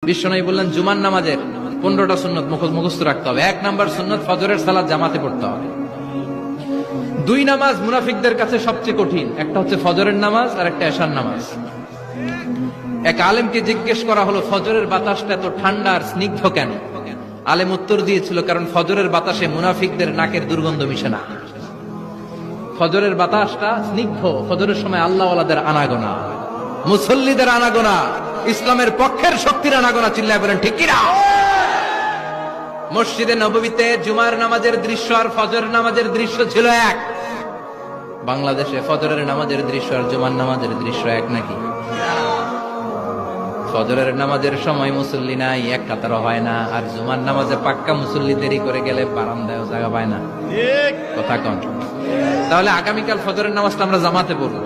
বিশ্বনবী বললেন জুমার নামাজের 15টা সুন্নত মুখস্থ রাখতে হবে। 1 নাম্বার সুন্নত ফজরের সালাত জামাতে পড়তে হবে। 2 নামাজ মুনাফিকদের কাছে সবচেয়ে কঠিন, একটা হচ্ছে ফজরের নামাজ আর একটা এশার নামাজ। এক আলেমকে জিজ্ঞেস করা হলো ফজরের বাতাসটা এত ঠান্ডা আর স্নিগ্ধ কেন? আলেম উত্তর দিয়েছিল কারণ ফজরের বাতাসে মুনাফিকদের নাকের দুর্গন্ধ মিশে না। ফজরের বাতাসটা স্নিগ্ধ, ফজরের সময় আল্লাহওয়ালাদের আনাগোনা, মুসল্লিদের আনাগোনা, ইসলামের পক্ষের শক্তির আনাগোনা। চিল্লায় বলেন ঠিক কিনা? মসজিদে নববীতে জুমার নামাজের দৃশ্য আর ফজরের নামাজের দৃশ্য ছিল এক। বাংলাদেশে ফজরের নামাজের দৃশ্য আর জুমার নামাজের দৃশ্য এক নাকি? ফজরের নামাজের সময় মুসল্লি নাই, এক কাতারও হয় না, আর জুমার নামাজে পাক্কা মুসল্লি দেরি করে গেলে বারান্দায়ও জায়গা পায় না। কথা কন। তাহলে আগামীকাল ফজরের নামাজটা আমরা জামাতে পড়বো।